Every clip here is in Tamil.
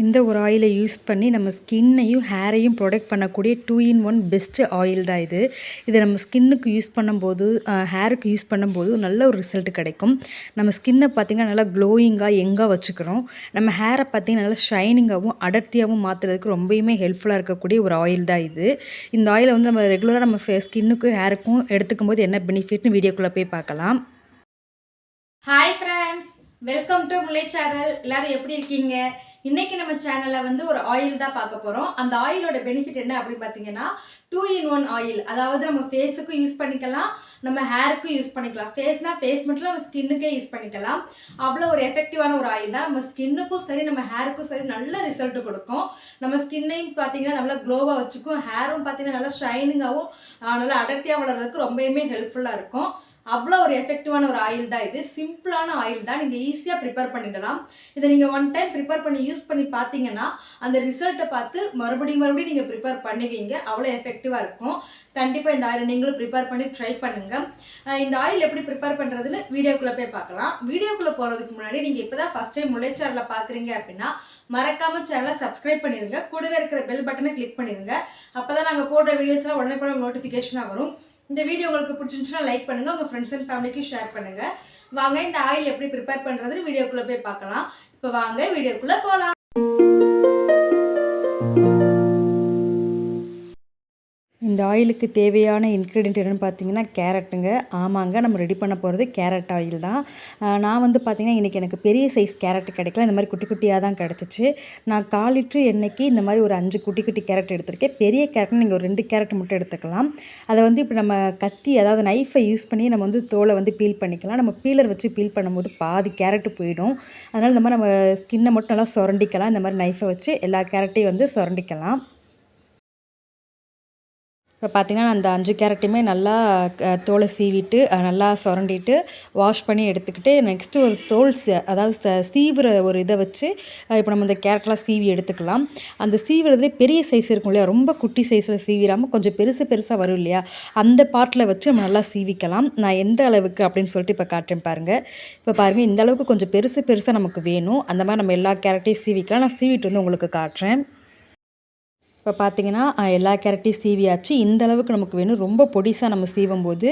இந்த ஒரு ஆயிலை யூஸ் பண்ணி நம்ம ஸ்கின்னையும் ஹேரையும் ப்ரொடெக்ட் பண்ணக்கூடிய 2 இன் 1 பெஸ்ட் ஆயில் தான் இது. இதை நம்ம ஸ்கின்னுக்கு யூஸ் பண்ணும்போது ஹேருக்கு யூஸ் பண்ணும்போது நல்ல ஒரு ரிசல்ட் கிடைக்கும். நம்ம ஸ்கின்னை பார்த்திங்கன்னா நல்லா க்ளோயிங்காக யங்காக வச்சுக்கிறோம். நம்ம ஹேரை பார்த்திங்கன்னா நல்லா ஷைனிங்காகவும் அடர்த்தியாகவும் மாற்றுறதுக்கு ரொம்பவுமே ஹெல்ப்ஃபுல்லாக இருக்கக்கூடிய ஒரு ஆயில் தான் இது. இந்த ஆயிலை வந்து நம்ம ரெகுலராக நம்ம ஸ்கின்னுக்கும் ஹேருக்கும் எடுத்துக்கும் போது என்ன பெனிஃபிட்னு வீடியோக்குள்ளே போய் பார்க்கலாம். Hi friends, welcome to Mullai channel. எல்லாரும் எப்படி இருக்கீங்க? இன்னைக்கு நம்ம சேனல்ல வந்து ஒரு ஆயில் தான் பார்க்க போறோம். அந்த ஆயிலோட பெனிஃபிட் என்ன அப்படின்னு பார்த்தீங்கன்னா 2 இன் 1 ஆயில். அதாவது நம்ம ஃபேஸுக்கும் யூஸ் பண்ணிக்கலாம், நம்ம ஹேருக்கும் யூஸ் பண்ணிக்கலாம். ஃபேஸ்னா ஃபேஸ் மட்டும் நம்ம ஸ்கின்னுக்கே யூஸ் பண்ணிக்கலாம். அவ்வளோ ஒரு எஃபெக்டிவான ஒரு ஆயில் தான். நம்ம ஸ்கின்னுக்கும் சரி நம்ம ஹேருக்கும் சரி நல்ல ரிசல்ட் கொடுக்கும். நம்ம ஸ்கின்னையும் பார்த்தீங்கன்னா நல்லா க்ளோவாக வச்சுக்கும், ஹேரும் பார்த்தீங்கன்னா நல்லா ஷைனிங்காகவும் நல்லா அடர்த்தியாக வளர்றதுக்கு ரொம்பவுமே ஹெல்ப்ஃபுல்லாக இருக்கும். அவ்வளோ ஒரு எஃபெக்டிவான ஒரு ஆயில் தான் இது. சிம்பிளான ஆயில் தான், நீங்கள் ஈஸியாக ப்ரிப்பேர் பண்ணிடலாம். இதை நீங்கள் ஒன் டைம் ப்ரிப்பேர் பண்ணி யூஸ் பண்ணி பார்த்தீங்கன்னா அந்த ரிசல்ட்டை பார்த்து மறுபடியும் நீங்கள் ப்ரிப்பேர் பண்ணுவீங்க. அவ்வளோ எஃபெக்டிவாக இருக்கும். கண்டிப்பாக இந்த ஆயில் நீங்களும் ப்ரிப்பேர் பண்ணி ட்ரை பண்ணுங்கள். இந்த ஆயில் எப்படி ப்ரிப்பேர் பண்ணுறதுன்னு வீடியோக்குள்ளே போய் பார்க்கலாம். வீடியோக்குள்ளே போகிறதுக்கு முன்னாடி நீங்கள் இப்போ தான் ஃபஸ்ட் டைம் முல்லை சேனலில் பார்க்குறீங்க அப்படின்னா மறக்காமல் சேனலை சப்ஸ்கிரைப் பண்ணிடுங்க. கூடவே இருக்கிற பெல் பட்டனை கிளிக் பண்ணிடுங்க. அப்போ தான் நாங்கள் போடுற வீடியோஸ்லாம் உடனே நோட்டிஃபிகேஷனாக வரும். இந்த வீடியோ உங்களுக்கு பிடிச்சிருந்துச்சுன்னா லைக் பண்ணுங்கள், உங்கள் ஃப்ரெண்ட்ஸ் அண்ட் ஃபேமிலிக்கு ஷேர் பண்ணுங்கள். வாங்க இந்த ஆயில் எப்படி ப்ரிப்பேர் பண்ணுறதுன்னு வீடியோக்குள்ளே போய் பார்க்கலாம். இப்போ வாங்க வீடியோக்குள்ளே போகலாம். இந்த ஆயிலுக்கு தேவையான இன்க்ரீடியன்ட் என்னென்னு பார்த்தீங்கன்னா கேரட்டுங்க. ஆமாங்க, நம்ம ரெடி பண்ண போகிறது கேரட் ஆயில் தான். நான் வந்து பார்த்திங்கன்னா இன்றைக்கி எனக்கு பெரிய சைஸ் கேரட் கிடைக்கல, இந்த மாதிரி குட்டி குட்டியாக தான் கிடச்சிச்சு. நான் 1/4 லிட்ரு எண்ணெய்க்கு இந்த மாதிரி ஒரு 5 குட்டி குட்டி கேரட் எடுத்திருக்கேன். பெரிய கேரட்னு நீங்கள் ஒரு 2 கேரட் மட்டும் எடுத்துக்கலாம். அதை வந்து இப்போ நம்ம கத்தி, அதாவது நைஃபை யூஸ் பண்ணி நம்ம வந்து தோலை வந்து பீல் பண்ணிக்கலாம். நம்ம பீலர் வச்சு பீல் பண்ணும்போது பாதி கேரட்டு போயிடும். அதனால் இந்த மாதிரி நம்ம ஸ்கின்னை மட்டும் நல்லா சுரண்டிக்கலாம். இந்த மாதிரி நைஃபை வச்சு எல்லா கேரட்டையும் வந்து சுரண்டிக்கலாம். இப்போ பார்த்திங்கன்னா அந்த 5 கேரட்டையுமே நல்லா தோலை சீவிட்டு நல்லா சுரண்டிட்டு வாஷ் பண்ணி எடுத்துக்கிட்டு நெக்ஸ்ட்டு ஒரு தோல் அதாவது சீவுற ஒரு இதை வச்சு இப்போ நம்ம இந்த கேரட்லாம் சீவி எடுத்துக்கலாம். அந்த சீவுறதுலேயே பெரிய சைஸ் இருக்கும் இல்லையா, ரொம்ப குட்டி சைஸில் சீவிடாமல் கொஞ்சம் பெருசாக வரும் இல்லையா, அந்த பார்ட்டில் வச்சு நம்ம நல்லா சீவிக்கலாம். நான் எந்த அளவுக்கு அப்படின்னு சொல்லிட்டு இப்போ காட்டுறேன் பாருங்கள். இப்போ பாருங்கள், இந்த அளவுக்கு கொஞ்சம் பெருசாக நமக்கு வேணும். அந்த மாதிரி நம்ம எல்லா கேரட்டையும் சீவிக்கலாம். நான் சீவிட்டு வந்து உங்களுக்கு காட்டுறேன். இப்போ பார்த்திங்கன்னா எல்லா கேரட்டையும் சீவியாச்சு. இந்த அளவுக்கு நமக்கு வேணும். ரொம்ப பொடிசாக நம்ம சீவும்போது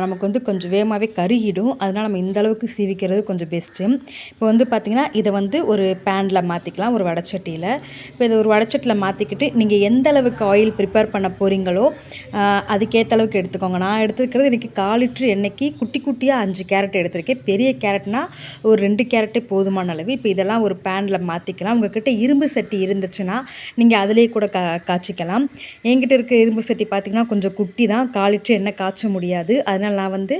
நமக்கு வந்து கொஞ்சம் வேகமாகவே கருகிடும். அதனால் நம்ம இந்த அளவுக்கு சீவிக்கிறது கொஞ்சம் பெஸ்ட்டு. இப்போ வந்து பார்த்திங்கன்னா இதை வந்து ஒரு பேனில் மாற்றிக்கலாம், ஒரு வடைச்சட்டியில். இப்போ இதை ஒரு வடைச்சட்டியில் மாற்றிக்கிட்டு நீங்கள் எந்த அளவுக்கு ஆயில் ப்ரிப்பேர் பண்ண போகிறீங்களோ அதுக்கேற்ற அளவுக்கு எடுத்துக்கோங்க. நான் எடுத்துக்கிறது இன்றைக்கி 1/4 லிட்ரு எண்ணெய்க்கு குட்டி குட்டியாக 5 கேரட் எடுத்திருக்கேன். பெரிய கேரட்னால் ஒரு 2 கேரட்டே போதுமான அளவு. இப்போ இதெல்லாம் ஒரு பேனில் மாற்றிக்கலாம். உங்கள்கிட்ட இரும்பு சட்டி இருந்துச்சுன்னா நீங்கள் அதிலே கூட காய்ச்சிக்கலாம். என்கிட்ட இருக்க இரும்பு சட்டி பார்த்திங்கன்னா கொஞ்சம் குட்டி தான், 1/4 லிட்ரு எண்ணெய் காய்ச்ச முடியாது. அதனால் நான் வந்து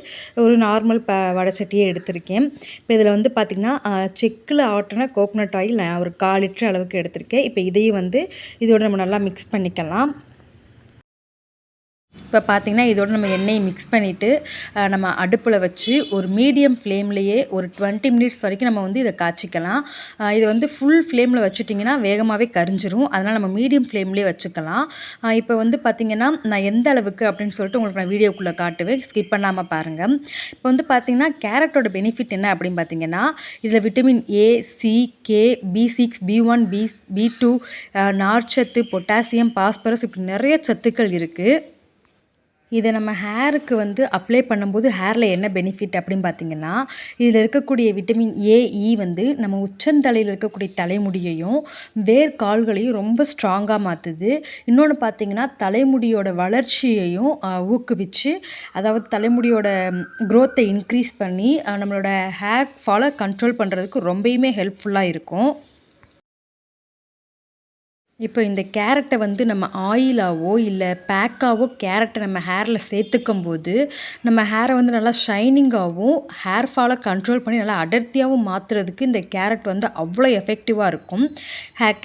ஒரு நார்மல் வடை சட்டியே எடுத்திருக்கேன். இப்போ இதில் வந்து பார்த்திங்கன்னா செக்கில் ஆட்டின கோகோனட் ஆயில் நான் ஒரு 1/4 லிட்ரு அளவுக்கு எடுத்திருக்கேன். இப்போ இதையும் வந்து இதோட நம்ம நல்லா மிக்ஸ் பண்ணிக்கலாம். இப்போ பார்த்திங்கன்னா இதோட நம்ம எண்ணெயை மிக்ஸ் பண்ணிவிட்டு நம்ம அடுப்பில் வச்சு ஒரு மீடியம் ஃப்ளேம்லேயே ஒரு 20 மினிட்ஸ் வரைக்கும் நம்ம வந்து இதை காய்ச்சிக்கலாம். இது வந்து ஃபுல் ஃப்ளேமில் வச்சுட்டிங்கன்னா வேகமாகவே கரிஞ்சிரும். அதனால் நம்ம மீடியம் ஃப்ளேம்லேயே வச்சுக்கலாம். இப்போ வந்து பார்த்திங்கன்னா நான் எந்த அளவுக்கு அப்படின்னு சொல்லிட்டு உங்களுக்கு நான் வீடியோக்குள்ளே காட்டுவேன், ஸ்கிப் பண்ணாமல் பாருங்கள். இப்போ வந்து பார்த்திங்கன்னா கேரட்டோட பெனிஃபிட் என்ன அப்படின்னு பார்த்திங்கன்னா இதில் vitamin A, C, K, B6, B1, B2, நார்ச்சத்து, பொட்டாசியம், பாஸ்பரஸ் இப்படி நிறைய சத்துக்கள் இருக்குது. இதை நம்ம ஹேருக்கு வந்து அப்ளை பண்ணும்போது ஹேரில் என்ன பெனிஃபிட் அப்படின்னு பார்த்திங்கன்னா இதில் இருக்கக்கூடிய விட்டமின் A, E வந்து நம்ம உச்சந்தலையில் இருக்கக்கூடிய தலைமுடியையும் வேர்க்கால்களையும் ரொம்ப ஸ்ட்ராங்காக மாற்றுது. இன்னொன்று பார்த்திங்கன்னா தலைமுடியோட வளர்ச்சியையும் ஊக்குவிச்சு, அதாவது தலைமுடியோட க்ரோத்தை இன்க்ரீஸ் பண்ணி நம்மளோட ஹேர் ஃபாலை கண்ட்ரோல் பண்ணுறதுக்கு ரொம்பவுமே ஹெல்ப்ஃபுல்லாக இருக்கும். இப்போ இந்த கேரட்டை வந்து நம்ம ஆயிலாவோ இல்லை பேக்காவோ கேரட்டை நம்ம ஹேரில் சேர்த்துக்கும் போது நம்ம ஹேரை வந்து நல்லா ஷைனிங்காகவும் ஹேர் ஃபாலை கண்ட்ரோல் பண்ணி நல்லா அடர்த்தியாகவும் மாற்றுறதுக்கு இந்த கேரட் வந்து அவ்வளோ எஃபெக்டிவாக இருக்கும்.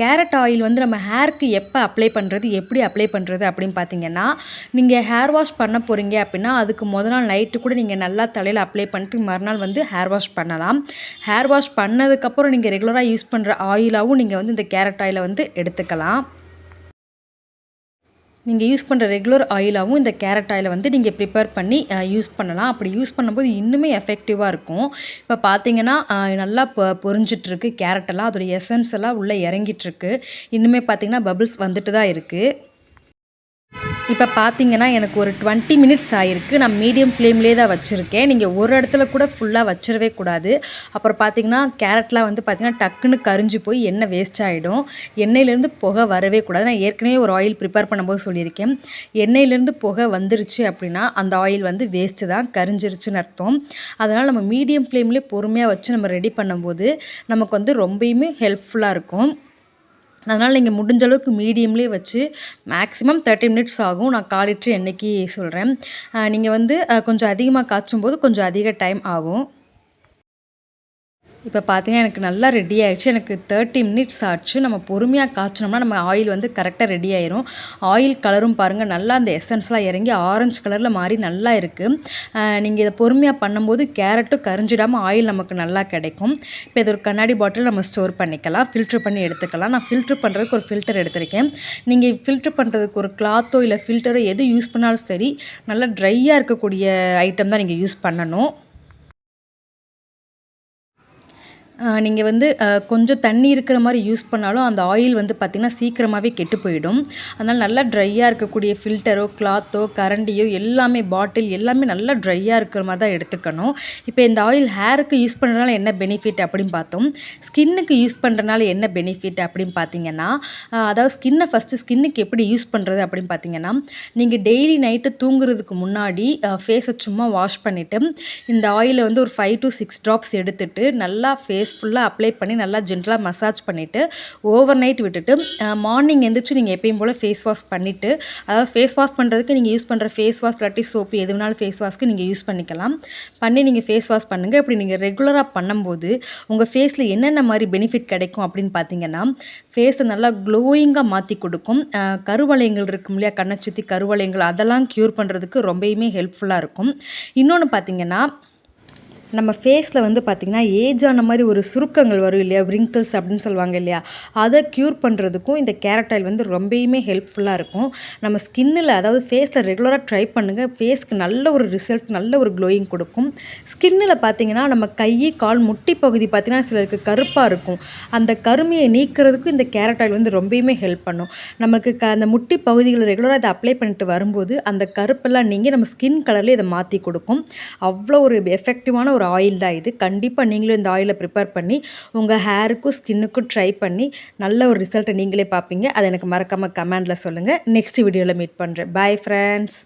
கேரட் ஆயில் வந்து நம்ம ஹேருக்கு எப்போ அப்ளை பண்ணுறது, எப்படி அப்ளை பண்ணுறது அப்படின்னு பார்த்தீங்கன்னா நீங்கள் ஹேர் வாஷ் பண்ண போகிறீங்க அப்படின்னா அதுக்கு முதல் நாள் நைட்டு கூட நீங்கள் நல்லா தலையில் அப்ளை பண்ணிட்டு மறுநாள் வந்து ஹேர் வாஷ் பண்ணலாம். ஹேர் வாஷ் பண்ணதுக்கப்புறம் நீங்கள் ரெகுலராக யூஸ் பண்ணுற ஆயிலாகவும் நீங்கள் வந்து இந்த கேரட் ஆயிலை வந்து எடுத்துக்கலாம். நீங்கள் யூஸ் பண்ணுற ரெகுலர் ஆயிலாகவும் இந்த கேரட் ஆயிலை வந்து நீங்கள் ப்ரிப்பேர் பண்ணி யூஸ் பண்ணலாம். அப்படி யூஸ் பண்ணும்போது இன்னுமே எஃபெக்டிவாக இருக்கும். இப்போ பார்த்தீங்கன்னா நல்லா பொரிஞ்சிட்ருக்கு கேரட்டெல்லாம், அதோடைய எசன்ஸ் எல்லாம் உள்ளே இறங்கிட்டுருக்கு. இன்னுமே பார்த்தீங்கன்னா பபிள்ஸ் வந்துட்டு தான் இருக்குது. இப்போ பார்த்தீங்கன்னா எனக்கு ஒரு 20 மினிட்ஸ் ஆயிருக்கு. நான் மீடியம் ஃப்ளேம்லேயே தான் வச்சுருக்கேன். நீங்கள் ஒரு இடத்துல கூட ஃபுல்லாக வச்சிடவே கூடாது. அப்புறம் பார்த்தீங்கன்னா கேரட்லாம் வந்து பார்த்தீங்கன்னா டக்குன்னு கரிஞ்சு போய் எண்ணெய் வேஸ்ட் ஆகிடும். எண்ணெயிலேருந்து புகை வரவே கூடாது. நான் ஏற்கனவே ஒரு ஆயில் ப்ரிப்பேர் பண்ணும்போது சொல்லியிருக்கேன். எண்ணெயிலேருந்து புகை வந்துருச்சு அப்படின்னா அந்த ஆயில் வந்து வேஸ்ட்டு தான், கரிஞ்சிருச்சுன்னு அர்த்தம். அதனால் நம்ம மீடியம் ஃப்ளேம்லேயே பொறுமையாக வச்சு நம்ம ரெடி பண்ணும்போது நமக்கு வந்து ரொம்பயுமே ஹெல்ப்ஃபுல்லாக இருக்கும். அதனால் நீங்கள் முடிஞ்ச அளவுக்கு மீடியம்லேயே வச்சு மேக்ஸிமம் 30 மினிட்ஸ் ஆகும். நான் 1/4 லிட்டர் எண்ணெய்க்கு சொல்கிறேன். நீங்கள் வந்து கொஞ்சம் அதிகமாக காய்ச்சும்போது கொஞ்சம் அதிக டைம் ஆகும். இப்போ பார்த்தீங்கன்னா எனக்கு நல்லா ரெடி ஆயிடுச்சு. எனக்கு 30 மினிட்ஸ் ஆச்சு. நம்ம பொறுமையாக காய்ச்சினோம்னா நம்ம ஆயில் வந்து கரெக்டாக ரெடி ஆயிரும். ஆயில் கலரும் பாருங்கள் நல்லா அந்த எசன்ஸ்லாம் இறங்கி ஆரஞ்சு கலரில் மாறி நல்லா இருக்குது. நீங்கள் இதை பொறுமையாக பண்ணும்போது கேரட்டும் கரிஞ்சிடாமல் ஆயில் நமக்கு நல்லா கிடைக்கும். இப்போ இது ஒரு கண்ணாடி பாட்டில் நம்ம ஸ்டோர் பண்ணிக்கலாம். ஃபில்ட்ரு பண்ணி எடுத்துக்கலாம். நான் ஃபில்ட்ரு பண்ணுறதுக்கு ஒரு ஃபில்டர் எடுத்திருக்கேன். நீங்கள் ஃபில்ட்ரு பண்ணுறதுக்கு ஒரு கிளாத்தோ இல்லை ஃபில்டரோ எது யூஸ் பண்ணாலும் சரி, நல்லா ட்ரையாக இருக்கக்கூடிய ஐட்டம் தான் நீங்கள் யூஸ் பண்ணணும். நீங்கள் வந்து கொஞ்சம் தண்ணி இருக்கிற மாதிரி யூஸ் பண்ணாலும் அந்த ஆயில் வந்து பார்த்திங்கன்னா சீக்கிரமாகவே கெட்டு போயிடும். அதனால் நல்லா ட்ரையாக இருக்கக்கூடிய ஃபில்டரோ, கிளாத்தோ, கரண்டியோ எல்லாமே பாட்டில் எல்லாமே நல்லா ட்ரையாக இருக்கிற மாதிரி தான் எடுத்துக்கணும். இப்போ இந்த ஆயில் ஹேருக்கு யூஸ் பண்ணுறதுனால என்ன பெனிஃபிட் அப்படின்னு பார்த்தோம். ஸ்கின்னுக்கு யூஸ் பண்ணுறதுனால என்ன பெனிஃபிட் அப்படின்னு பார்த்தீங்கன்னா, அதாவது ஸ்கின்னுக்கு எப்படி யூஸ் பண்ணுறது அப்படின்னு பார்த்தீங்கன்னா, நீங்கள் டெய்லி நைட்டு தூங்குறதுக்கு முன்னாடி ஃபேஸை சும்மா வாஷ் பண்ணிவிட்டு இந்த ஆயிலை வந்து ஒரு 5 to 6 ட்ராப்ஸ் எடுத்துட்டு நல்லா ஃபேஸ் ஃபுல்லாக அப்ளை பண்ணி நல்லா ஜென்டலாக மசாஜ் பண்ணிவிட்டு ஓவர் நைட் விட்டுட்டு மார்னிங் எழுந்திரிச்சு நீங்கள் எப்பயும் போல் ஃபேஸ் வாஷ் பண்ணிவிட்டு, அதாவது ஃபேஸ் வாஷ் பண்ணுறதுக்கு நீங்கள் யூஸ் பண்ணுற ஃபேஸ் வாஷ் இல்லாட்டி சோப்பு எது வேணாலும் ஃபேஸ் வாஷ்க்கு நீங்கள் யூஸ் பண்ணிக்கலாம். பண்ணி நீங்கள் ஃபேஸ் வாஷ் பண்ணுங்கள். இப்படி நீங்கள் ரெகுலராக பண்ணும்போது உங்கள் ஃபேஸில் என்னென்ன மாதிரி பெனிஃபிட் கிடைக்கும் அப்படின்னு பார்த்தீங்கன்னா, ஃபேஸை நல்லா க்ளோயிங்காக மாற்றி கொடுக்கும். கருவளையங்கள் இருக்கும் இல்லையா, கண்ணை சுற்றி கருவளையங்கள், அதெல்லாம் க்யூர் பண்ணுறதுக்கு ரொம்பவுமே ஹெல்ப்ஃபுல்லாக இருக்கும். இன்னொன்று பார்த்தீங்கன்னா, நம்ம ஃபேஸில் வந்து பார்த்திங்கன்னா ஏஜ் ஆன மாதிரி ஒரு சுருக்கங்கள் வரும் இல்லையா, விரிங்கிள்ஸ் அப்படின்னு சொல்லுவாங்க இல்லையா, அதை க்யூர் பண்ணுறதுக்கும் இந்த கேரட் ஆயில் வந்து ரொம்பவுமே ஹெல்ப்ஃபுல்லாக இருக்கும். நம்ம ஸ்கின்னில் அதாவது ஃபேஸில் ரெகுலராக ட்ரை பண்ணுங்கள். ஃபேஸ்க்கு நல்ல ஒரு ரிசல்ட், நல்ல ஒரு க்ளோயிங் கொடுக்கும். ஸ்கின்னில் பார்த்திங்கன்னா நம்ம கை, கால், முட்டி பகுதி பார்த்திங்கன்னா சிலருக்கு கருப்பாக இருக்கும். அந்த கருமையை நீக்கிறதுக்கும் இந்த கேரட் ஆயில் வந்து ரொம்பவுமே ஹெல்ப் பண்ணும். நமக்கு அந்த முட்டி பகுதிகளை ரெகுலராக இதை அப்ளை பண்ணிட்டு வரும்போது அந்த கருப்பெல்லாம் நீங்கி நம்ம ஸ்கின் கலரில் இதை மாற்றி கொடுக்கும். அவ்வளோ ஒரு எஃபெக்டிவான ஒரு ஆயில் தான் இது. கண்டிப்பாக நீங்களும் இந்த ஆயிலை ப்ரிப்பேர் பண்ணி உங்கள் ஹேருக்கும் ஸ்கின்னுக்கும் ட்ரை பண்ணி நல்ல ஒரு ரிசல்ட்டை நீங்களே பார்ப்பீங்க. அதை எனக்கு மறக்காமல் கமெண்டில் சொல்லுங்கள். நெக்ஸ்ட் வீடியோவில் மீட் பண்ணுறேன். Bye friends.